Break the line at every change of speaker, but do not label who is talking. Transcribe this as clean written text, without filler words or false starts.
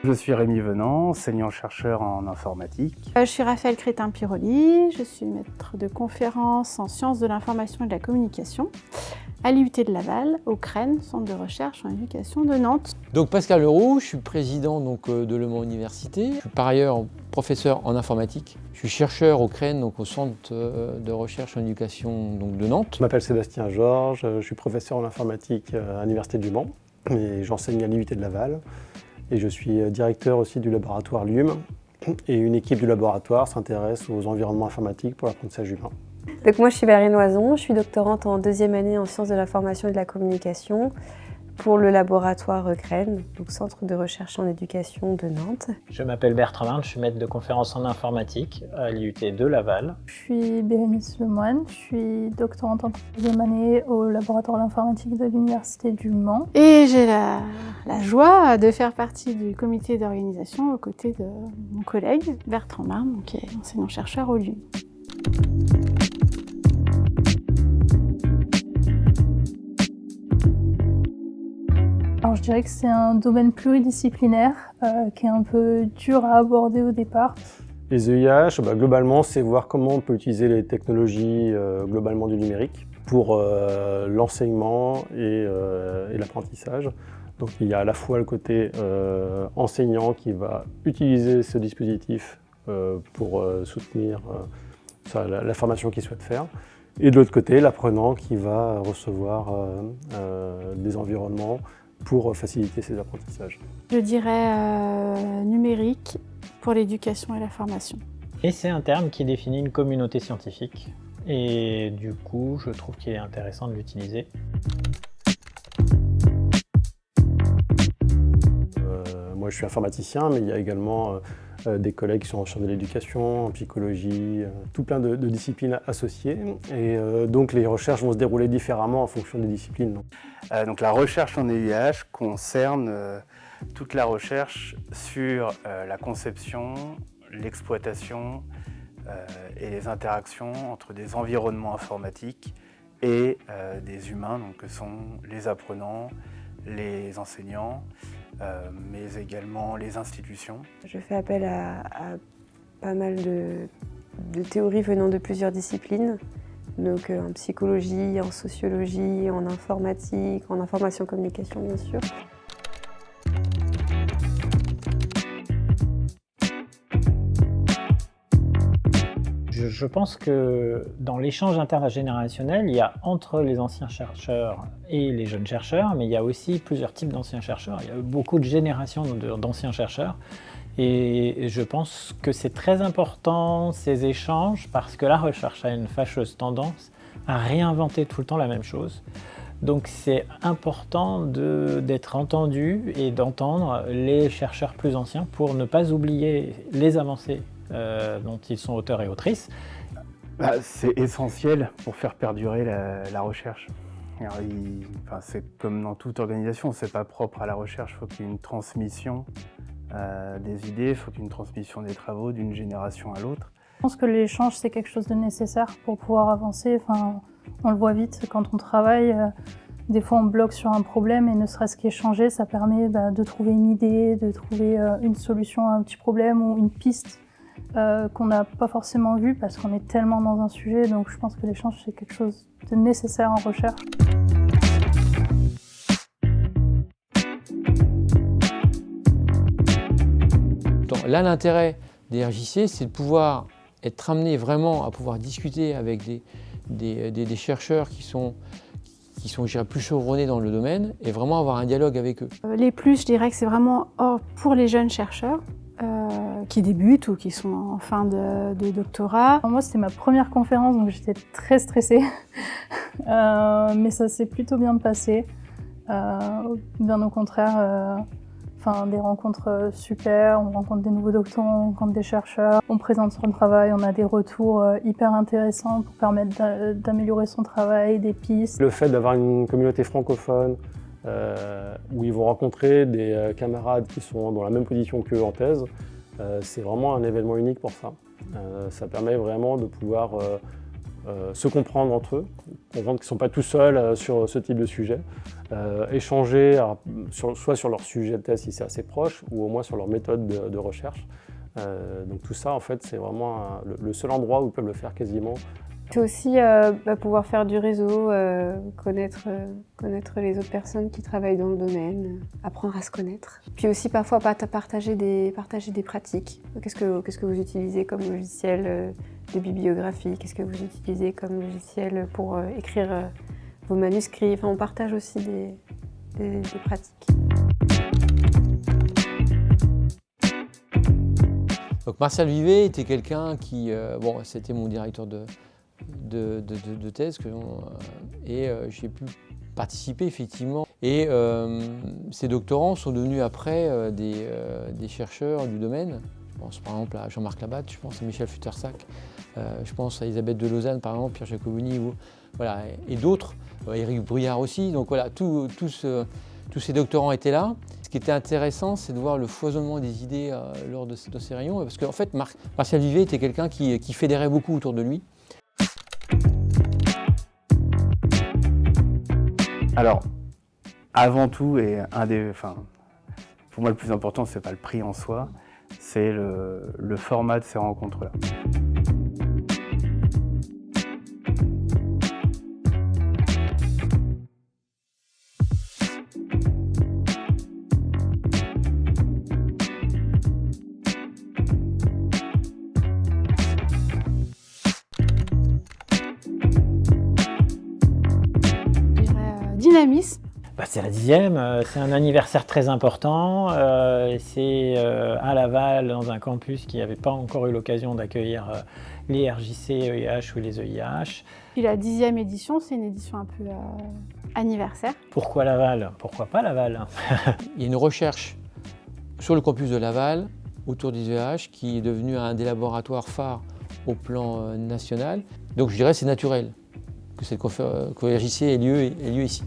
Je suis Rémi Venant, enseignant-chercheur en informatique.
Je suis Raphaël Crétin-Piroli, je suis maître de conférences en sciences de l'information et de la communication à l'IUT de Laval, au CREN, Centre de recherche en éducation de Nantes.
Donc Pascal Leroux, je suis président de Le Mans Université. Je suis par ailleurs professeur en informatique. Je suis chercheur au CREN, donc au Centre de recherche en éducation de Nantes.
Je m'appelle Sébastien Georges, je suis professeur en informatique à l'Université du Mans et j'enseigne à l'IUT de Laval. Et je suis directeur aussi du laboratoire LUM. Et une équipe du laboratoire s'intéresse aux environnements informatiques pour l'apprentissage humain.
Donc moi je suis Valérie Noison, je suis doctorante en deuxième année en sciences de l'information et de la communication pour le laboratoire CREN, donc Centre de recherche en éducation de Nantes.
Je m'appelle Bertrand Marne, je suis maître de conférences en informatique à l'IUT de Laval.
Je suis Bérénice Lemoine, je suis doctorante en troisième année au laboratoire d'informatique de l'Université du Mans.
Et j'ai la joie de faire partie du comité d'organisation aux côtés de mon collègue Bertrand Marne, qui est enseignant-chercheur au LUM.
Alors je dirais que c'est un domaine pluridisciplinaire qui est un peu dur à aborder au départ.
Les EIH, globalement, c'est voir comment on peut utiliser les technologies globalement du numérique pour l'enseignement et l'apprentissage. Donc il y a à la fois le côté enseignant qui va utiliser ce dispositif pour soutenir la formation qu'il souhaite faire. Et de l'autre côté, l'apprenant qui va recevoir des environnements pour faciliter ses apprentissages.
Je dirais numérique pour l'éducation et la formation.
Et c'est un terme qui définit une communauté scientifique. Et du coup, je trouve qu'il est intéressant de l'utiliser.
Moi, je suis informaticien, mais il y a également des collègues qui sont en sciences de l'éducation, en psychologie, tout plein de disciplines associées. Et donc, les recherches vont se dérouler différemment en fonction des disciplines.
Donc la recherche en EIH concerne toute la recherche sur la conception, l'exploitation et les interactions entre des environnements informatiques et des humains, donc que sont les apprenants, les enseignants, mais également les institutions.
Je fais appel à pas mal de théories venant de plusieurs disciplines, donc en psychologie, en sociologie, en informatique, en information-communication bien sûr.
Je pense que dans l'échange intergénérationnel, il y a entre les anciens chercheurs et les jeunes chercheurs, mais il y a aussi plusieurs types d'anciens chercheurs. Il y a beaucoup de générations d'anciens chercheurs. Et je pense que c'est très important ces échanges parce que la recherche a une fâcheuse tendance à réinventer tout le temps la même chose. Donc c'est important d'être entendu et d'entendre les chercheurs plus anciens pour ne pas oublier les avancées dont ils sont auteurs et autrices.
C'est essentiel pour faire perdurer la recherche. C'est comme dans toute organisation, c'est pas propre à la recherche, il faut qu'il y ait une transmission des idées, il faut qu'il y ait une transmission des travaux d'une génération à l'autre.
Je pense que l'échange c'est quelque chose de nécessaire pour pouvoir avancer. On le voit vite quand on travaille, des fois on bloque sur un problème et ne serait-ce qu'échanger, ça permet de trouver une idée, de trouver une solution à un petit problème ou une piste qu'on n'a pas forcément vue parce qu'on est tellement dans un sujet. Donc je pense que l'échange c'est quelque chose de nécessaire en recherche.
Là, l'intérêt des RJC, c'est de pouvoir être amené vraiment à pouvoir discuter avec des chercheurs qui sont je dirais, plus chevronnés dans le domaine et vraiment avoir un dialogue avec eux.
Les plus, je dirais que c'est vraiment pour les jeunes chercheurs qui débutent ou qui sont en fin de doctorat.
Moi, c'était ma première conférence, donc j'étais très stressée, mais ça s'est plutôt bien passé. Bien au contraire, des rencontres super, on rencontre des nouveaux doctorants, on rencontre des chercheurs, on présente son travail, on a des retours hyper intéressants pour permettre d'améliorer son travail, des pistes.
Le fait d'avoir une communauté francophone où ils vont rencontrer des camarades qui sont dans la même position qu'eux en thèse, c'est vraiment un événement unique pour ça. Ça permet vraiment de pouvoir se comprendre entre eux, comprendre qu'ils ne sont pas tout seuls sur ce type de sujet, échanger soit sur leur sujet de thèse si c'est assez proche, ou au moins sur leur méthode de recherche. Donc tout ça, en fait, c'est vraiment le seul endroit où ils peuvent le faire quasiment.
C'est aussi pouvoir faire du réseau, connaître les autres personnes qui travaillent dans le domaine, apprendre à se connaître. Puis aussi parfois partager des pratiques. Qu'est-ce que vous utilisez comme logiciel de bibliographie? Qu'est-ce que vous utilisez comme logiciel pour écrire vos manuscrits? Enfin, on partage aussi des pratiques.
Donc Martial Vivet était quelqu'un qui, c'était mon directeur de thèse et j'ai pu participer effectivement. Et ces doctorants sont devenus après des chercheurs du domaine. Je pense par exemple à Jean-Marc Labatte, je pense à Michel Futtersack, je pense à Elisabeth de Lausanne par exemple, Pierre Jacoboni et d'autres, Éric Bruyard aussi. Donc voilà, tous ces doctorants étaient là. Ce qui était intéressant, c'est de voir le foisonnement des idées lors de ces réunions, parce qu'en fait, Martial Vivet était quelqu'un qui fédérait beaucoup autour de lui.
Alors, avant tout, et pour moi le plus important, c'est pas le prix en soi, c'est le format de ces rencontres-là.
Dynamisme.
C'est la 10e, c'est un anniversaire très important, c'est à Laval, dans un campus qui n'avait pas encore eu l'occasion d'accueillir les RJC, EIH ou les EIH.
Puis la 10e édition, c'est une édition un peu anniversaire.
Pourquoi Laval? Pourquoi pas Laval?
Il y a une recherche sur le campus de Laval, autour des EIH, qui est devenu un des laboratoires phares au plan national. Donc je dirais que c'est naturel que cette RJC ait lieu ici.